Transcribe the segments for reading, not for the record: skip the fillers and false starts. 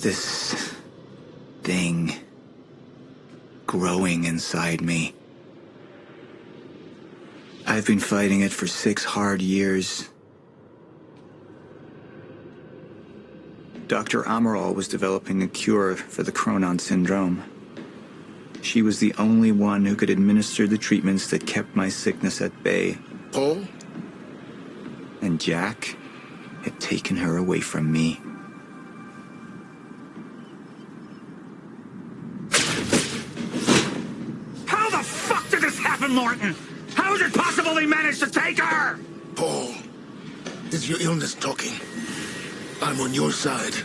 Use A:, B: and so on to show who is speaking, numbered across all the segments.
A: This thing growing inside me. I've been fighting it for 6 hard years. Dr. Amaral was developing a cure for the Cronon syndrome. She was the only one who could administer the treatments that kept my sickness at bay.
B: Paul?
A: And Jack had taken her away from me.
C: How the fuck did this happen, Morton? How is it possible they managed to take her?
B: Paul, is your illness talking? I'm on your side.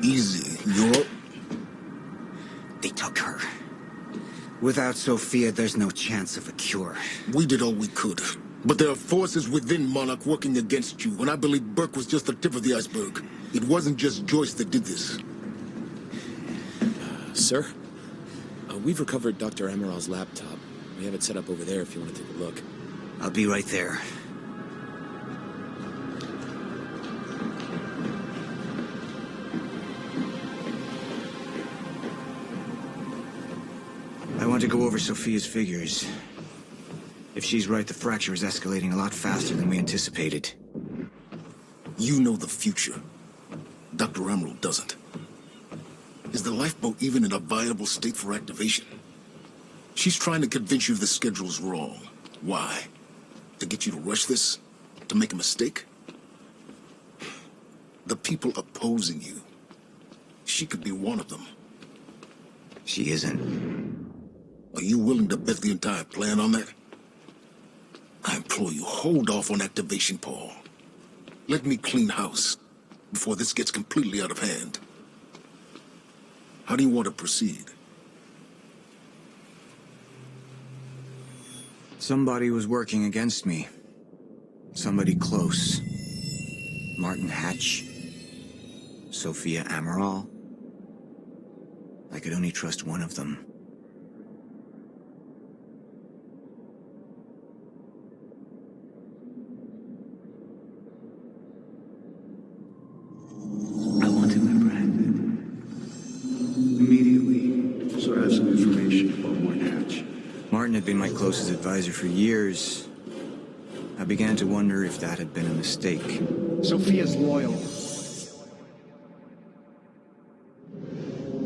B: Easy, you're...
A: They took her. Without Sofia, there's no chance of a cure.
B: We did all we could. But there are forces within Monarch working against you, and I believe Burke was just the tip of the iceberg. It wasn't just Joyce that did this.
D: Sir? We've recovered Dr. Amaral's laptop. We have it set up over there if you want to take a look.
A: I'll be right there. I want to go over Sofia's figures. If she's right, the fracture is escalating a lot faster than we anticipated.
B: You know the future. Dr. Amaral doesn't. Is the lifeboat even in a viable state for activation? She's trying to convince you the schedule's wrong. Why? To get you to rush this? To make a mistake? The people opposing you. She could be one of them.
A: She isn't.
B: Are you willing to bet the entire plan on that? I implore you, hold off on activation, Paul. Let me clean house before this gets completely out of hand. How do you want to proceed?
A: Somebody was working against me. Somebody close. Martin Hatch. Sofia Amaral. I could only trust one of them.
E: I want him apprehended. Immediately, so I have some information about Martin Hatch.
A: Martin had been my closest advisor for years. I began to wonder if that had been a mistake.
F: Sofia's loyal.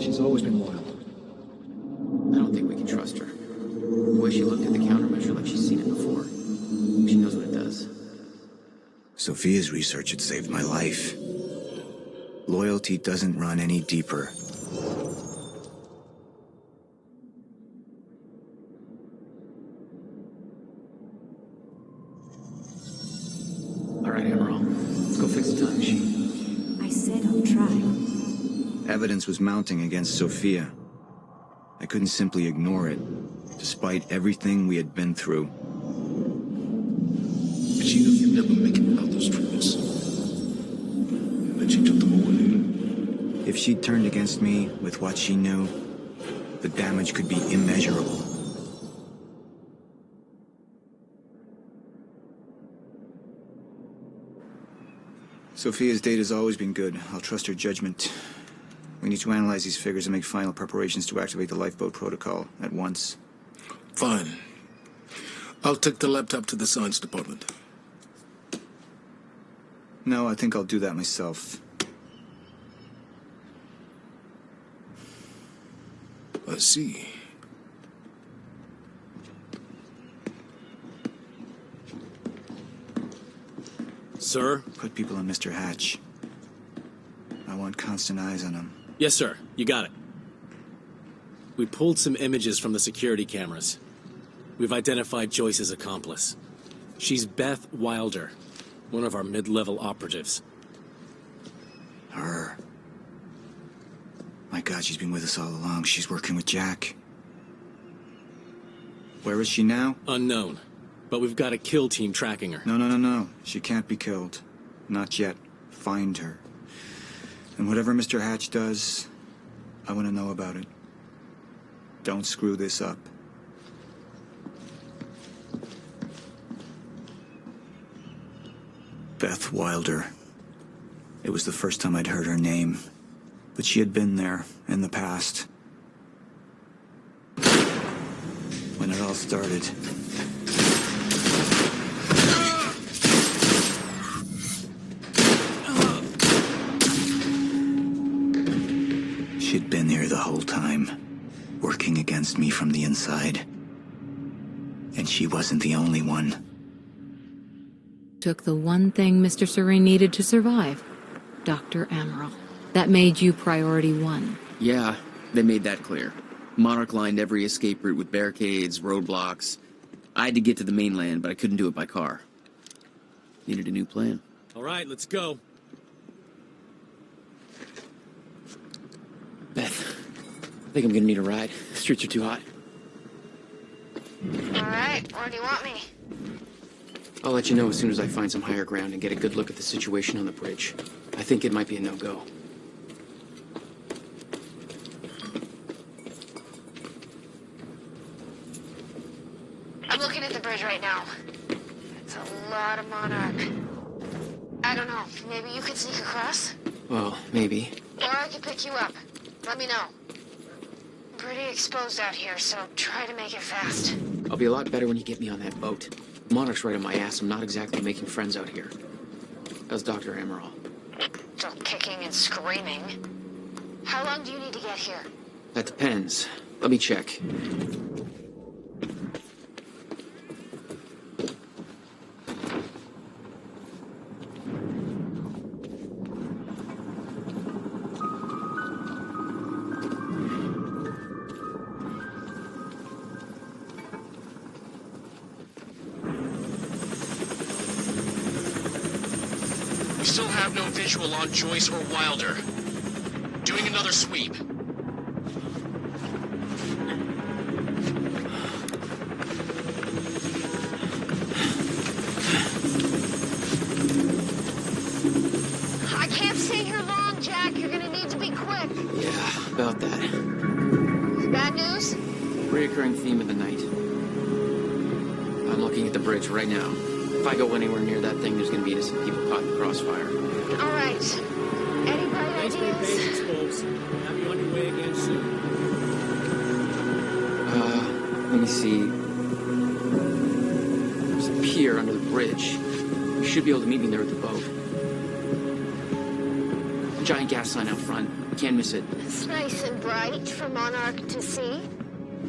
F: She's always been loyal.
G: I don't think we can trust her. The way she looked at the countermeasure like she's seen it before. She knows what it does.
A: Sofia's research had saved my life. Loyalty doesn't run any deeper.
G: All right, Amaral. Let's go fix the time machine.
H: I said I'll try.
A: Evidence was mounting against Sofia. I couldn't simply ignore it, despite everything we had been through.
B: But she knew you'd never make it without those treatments. And then she took them away.
A: If she'd turned against me with what she knew, the damage could be immeasurable. Sofia's data's always been good. I'll trust her judgment. We need to analyze these figures and make final preparations to activate the Lifeboat Protocol at once.
B: Fine. I'll take the laptop to the science department.
A: No, I think I'll do that myself.
B: I see.
D: Sir?
A: Put people on Mr. Hatch. I want constant eyes on him.
D: Yes, sir. You got it. We pulled some images from the security cameras. We've identified Joyce's accomplice. She's Beth Wilder, one of our mid-level operatives.
A: Her. My God, she's been with us all along. She's working with Jack. Where is she now?
D: Unknown. But we've got a kill team tracking her.
A: No. She can't be killed. Not yet. Find her. And whatever Mr. Hatch does, I want to know about it. Don't screw this up. Beth Wilder. It was the first time I'd heard her name, but she had been there in the past. When it all started. She'd been here the whole time, working against me from the inside. And she wasn't the only one.
H: Took the one thing Mr. Serene needed to survive. Dr. Amaral. That made you priority one.
G: Yeah, they made that clear. Monarch lined every escape route with barricades, roadblocks. I had to get to the mainland, but I couldn't do it by car. Needed a new plan.
D: All right, let's go.
G: Beth, I think I'm gonna need a ride. The streets are too hot.
I: All right, where do you want me?
G: I'll let you know as soon as I find some higher ground and get a good look at the situation on the bridge. I think it might be a no-go.
I: I'm looking at the bridge right now. It's a lot of Monarch. I don't know, maybe you could sneak across?
G: Well, maybe.
I: Or I could pick you up. Let me know. I'm pretty exposed out here, so try to make it fast.
G: I'll be a lot better when you get me on that boat. Monarch's right on my ass. I'm not exactly making friends out here. How's Dr. Amaral?
I: Still kicking and screaming. How long do you need to get here?
G: That depends. Let me check.
J: We still have no visual on Joyce or Wilder. Doing another sweep.
I: I can't stay here long, Jack. You're gonna need to be quick.
G: Yeah, about that.
I: Bad news?
G: Reoccurring theme of the night. I'm looking at the bridge right now. If I go anywhere near that thing, there's gonna be innocent people caught in the crossfire.
I: All right. Any bright
D: Thanks for your
I: ideas?
D: patience, folks. Have you on your way again soon.
G: Let me see. There's a pier under the bridge. You should be able to meet me there with the boat. A giant gas sign out front. Can't miss it.
I: It's nice and bright for Monarch to see.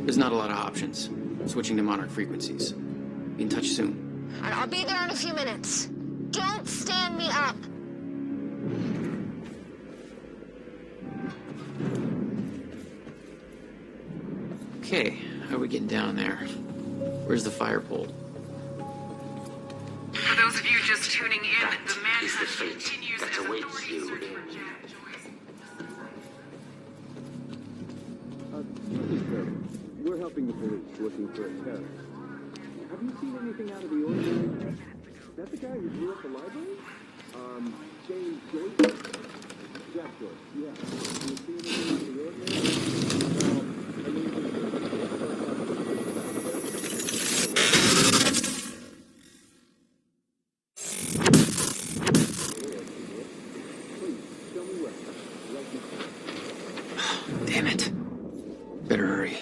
G: There's not a lot of options. Switching to Monarch frequencies. Be in touch soon.
I: All right, I'll be there in a few minutes. Don't stand me up.
G: Okay, how are we getting down there? Where's the fire pole?
K: For those of you just tuning in, the manhunt continues as authorities search for Jack Joyce.
E: We're helping the police looking for a terrorist. Have you seen anything out of the ordinary? Is that the guy who blew up the library? James Joyce? Jack Joyce, yeah. Have you seen anything out of the ordinary?
G: Damn it. Better hurry.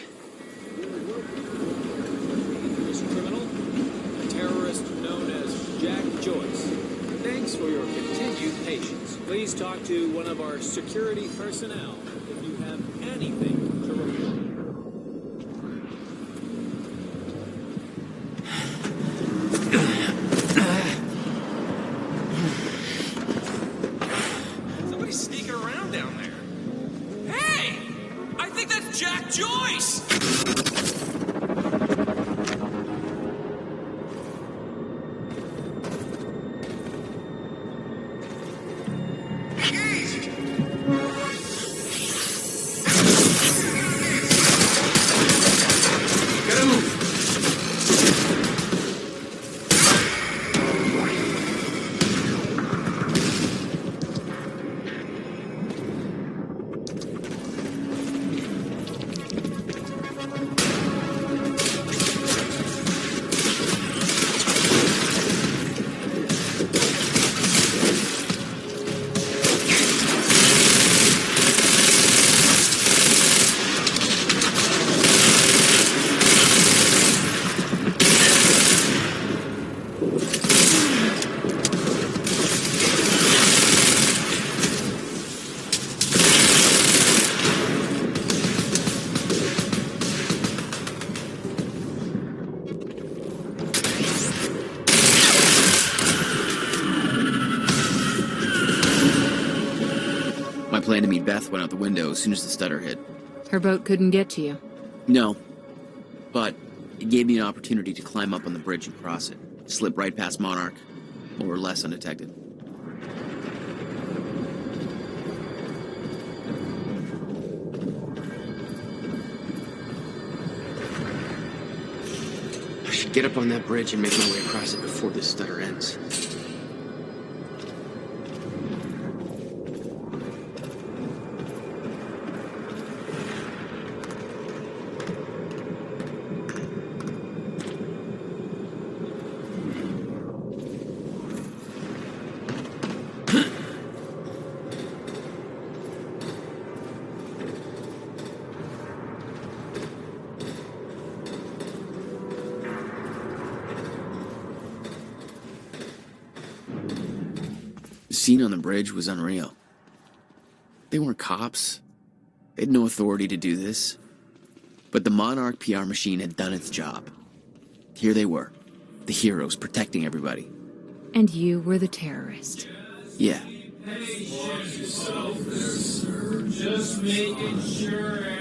L: This criminal, a terrorist known as Jack Joyce. Thanks for your continued patience. Please talk to one of our security personnel if you have anything to report.
J: Somebody's sneaking around down there. Hey! I think that's Jack Joyce!
G: plan to meet Beth went out the window as soon as the stutter hit.
H: Her boat couldn't get to you.
G: No. But it gave me an opportunity to climb up on the bridge and cross it. Slip right past Monarch, more or less undetected.
M: I should get up on that bridge and make my way across it before this stutter ends.
G: The scene on the bridge was unreal. They weren't cops. They had no authority to do this. But the Monarch PR machine had done its job. Here they were, the heroes protecting everybody.
H: And you were the terrorist.
G: Yeah.
J: Just making sure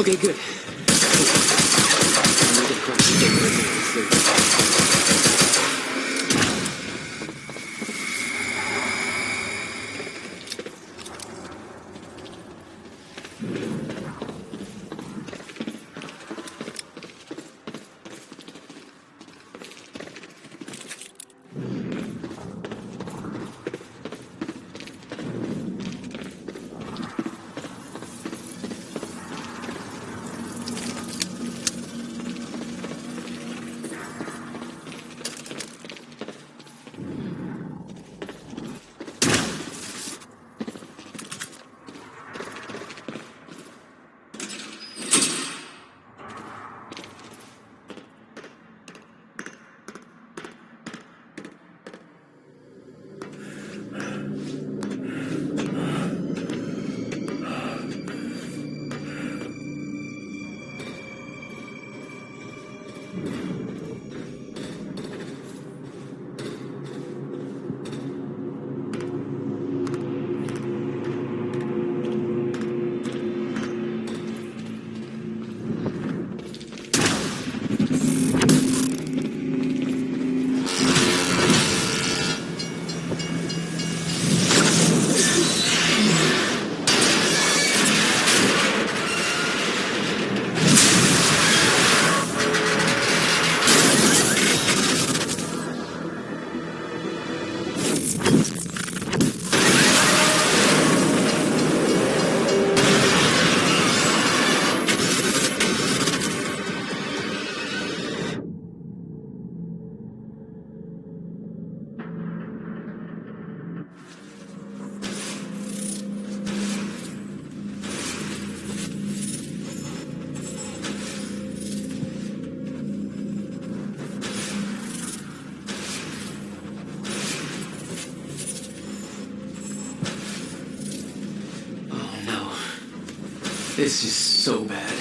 M: Okay, good. This is so bad.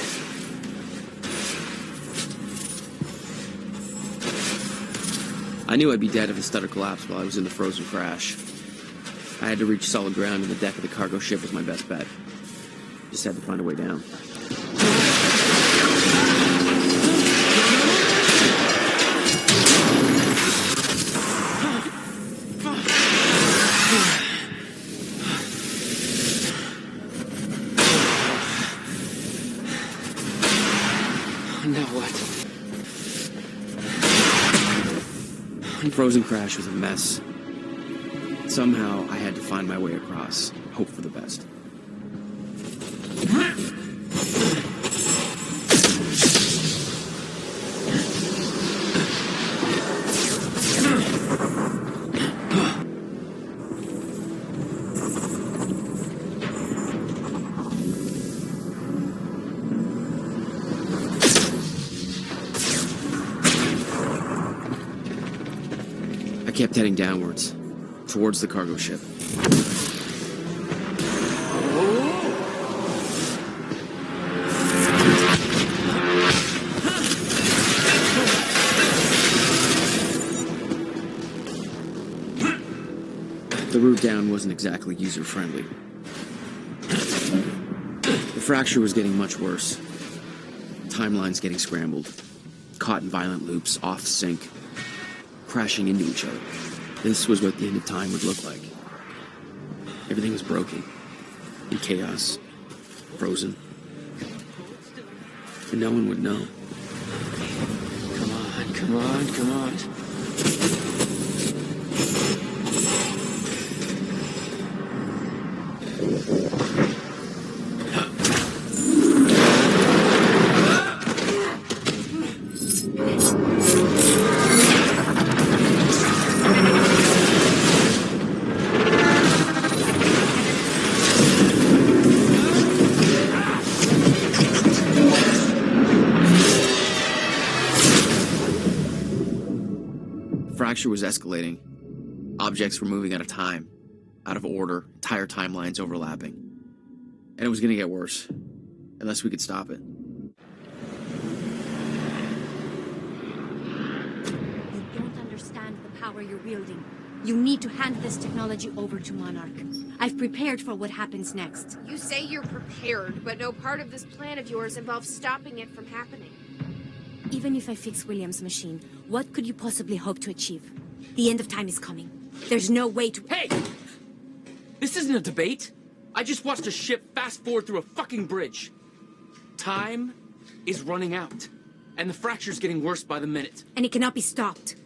G: I knew I'd be dead if the stutter collapsed while I was in the frozen crash. I had to reach solid ground, and the deck of the cargo ship was my best bet. Just had to find a way down.
M: Now what?
G: The frozen crash was a mess. Somehow, I had to find my way across, hope for the best. I kept heading downwards, towards the cargo ship. The route down wasn't exactly user-friendly. The fracture was getting much worse. Timelines getting scrambled. Caught in violent loops, off sync. Crashing into each other. This was what the end of time would look like. Everything was broken. In chaos. Frozen. And no one would know.
M: Come on, come on, come on.
G: Fracture was escalating. Objects were moving out of time, out of order, entire timelines overlapping. And it was going to get worse, unless we could stop it.
N: You don't understand the power you're wielding. You need to hand this technology over to Monarch. I've prepared for what happens next.
I: You say you're prepared, but no part of this plan of yours involves stopping it from happening.
N: Even if I fix William's machine, what could you possibly hope to achieve? The end of time is coming. There's no way to—
M: Hey! This isn't a debate. I just watched a ship fast forward through a fucking bridge. Time is running out, and the fracture's getting worse by the minute.
N: And it cannot be stopped.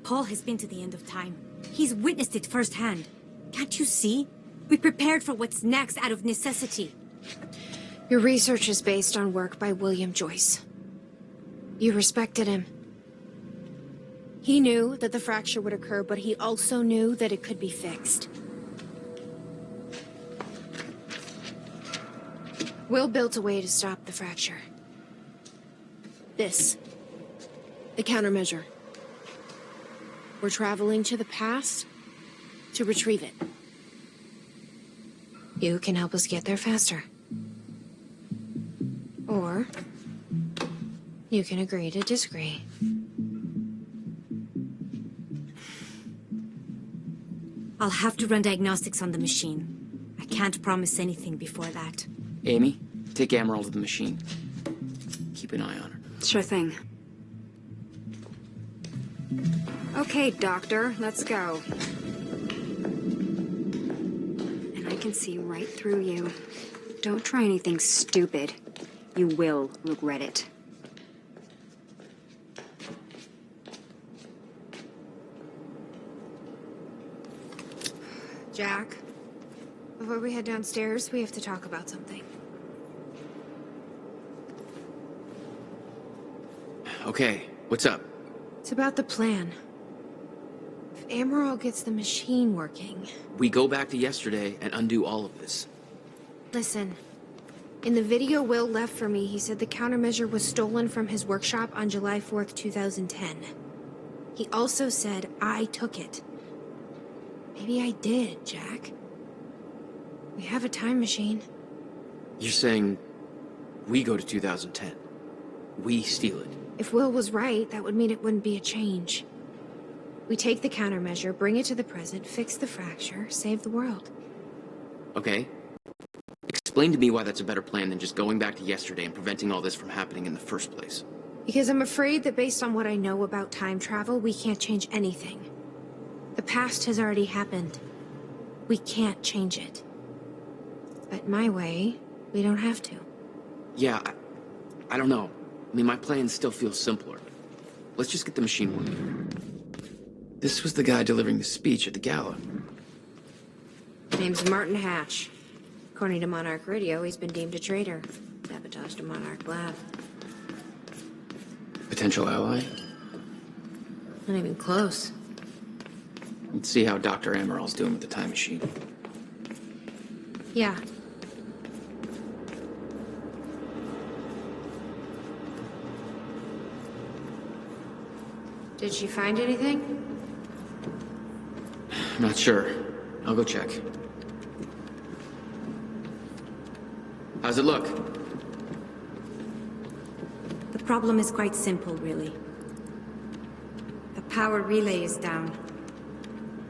N: Paul has been to the end of time. He's witnessed it firsthand. Can't you see? We prepared for what's next out of necessity.
I: Your research is based on work by William Joyce. You respected him. He knew that the fracture would occur, but he also knew that it could be fixed. Will built a way to stop the fracture. This. The countermeasure. We're traveling to the past to retrieve it. You can help us get there faster. Or you can agree to disagree.
N: I'll have to run diagnostics on the machine. I can't promise anything before that.
M: Amy, take Amaral to the machine. Keep an eye on her.
O: Sure thing. Okay, Doctor, let's go. And I can see right through you. Don't try anything stupid. You will regret it.
I: Jack, before we head downstairs, we have to talk about something.
G: Okay, what's up?
I: It's about the plan. If Amaral gets the machine working...
G: We go back to yesterday and undo all of this.
I: Listen, in the video Will left for me, he said the countermeasure was stolen from his workshop on July 4th, 2010. He also said I took it. Maybe I did, Jack. We have a time machine.
G: You're saying We go to 2010. We steal it.
I: If Will was right, that would mean it wouldn't be a change. We take the countermeasure, bring it to the present, fix the fracture, save the world.
G: Okay. Explain to me why that's a better plan than just going back to yesterday and preventing all this from happening in the first place.
I: Because I'm afraid that based on what I know about time travel, we can't change anything. The past has already happened. We can't change it. But my way, we don't have to.
G: Yeah, I don't know. I mean, my plan still feels simpler. Let's just get the machine working. This was the guy delivering the speech at the gala.
I: Name's Martin Hatch. According to Monarch Radio, he's been deemed a traitor. Sabotaged a Monarch lab.
G: Potential ally?
I: Not even close.
G: Let's see how Dr. Amaral's doing with the time machine.
I: Yeah. Did she find anything?
G: I'm not sure. I'll go check. How's it look?
N: The problem is quite simple, really. The power relay is down.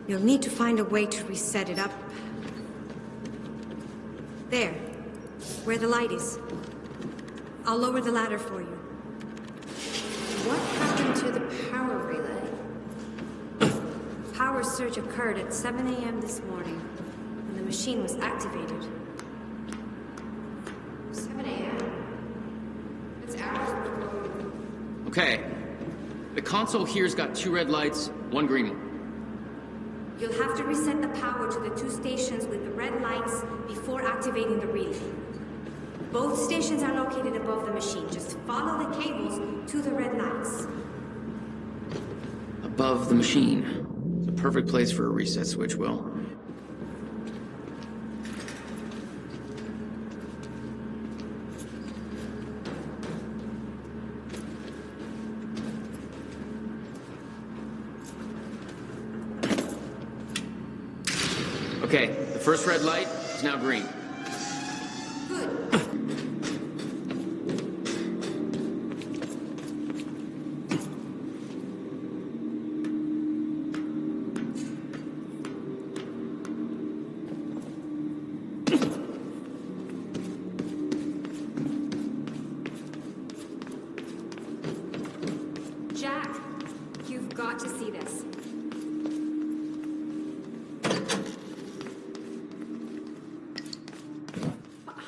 N: You'll need to find a way to reset it up. There, where the light is. I'll lower the ladder for you.
I: What happened to the power relay?
N: Power surge occurred at 7 a.m. this morning, when the machine was activated.
I: 7 a.m.? That's hours before.
G: Okay. The console here's got 2 red lights, 1 green one.
N: You'll have to reset the power to the 2 stations with the red lights before activating the relay. Both stations are located above the machine. Just follow the cables to the red lights.
G: Above the machine. It's a perfect place for a reset switch, Will. Okay, the first red light is now green.
O: Jack, you've got to see this.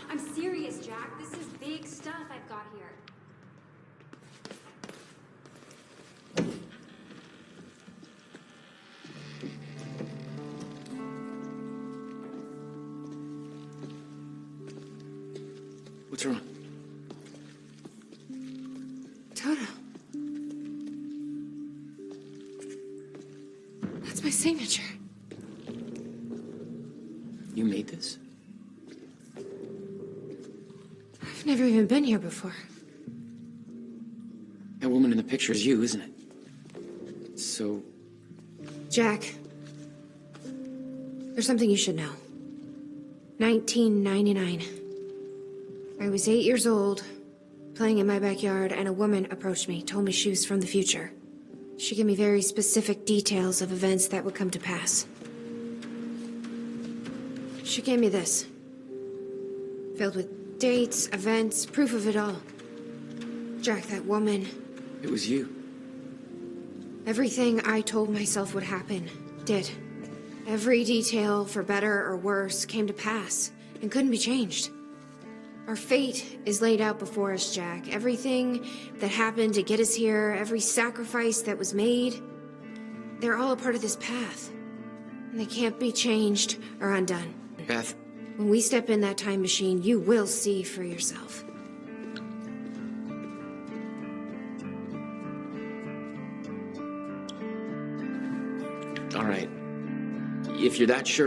O: I'm serious, Jack. This is big stuff I've got here.
G: What's wrong?
I: Toto. That's my signature.
G: You made this?
I: I've never even been here before.
G: That woman in the picture is you, isn't it? So...
I: Jack, there's something you should know. 1999. I was 8 years old, playing in my backyard, and a woman approached me, told me she was from the future. She gave me very specific details of events that would come to pass. She gave me this. Filled with dates, events, proof of it all. Jack, that woman...
G: It was you.
I: Everything I told myself would happen, did. Every detail, for better or worse, came to pass, and couldn't be changed. Our fate is laid out before us, Jack. Everything that happened to get us here, every sacrifice that was made, they're all a part of this path. And they can't be changed or undone.
G: Beth.
I: When we step in that time machine, you will see for yourself.
G: All right. If you're that sure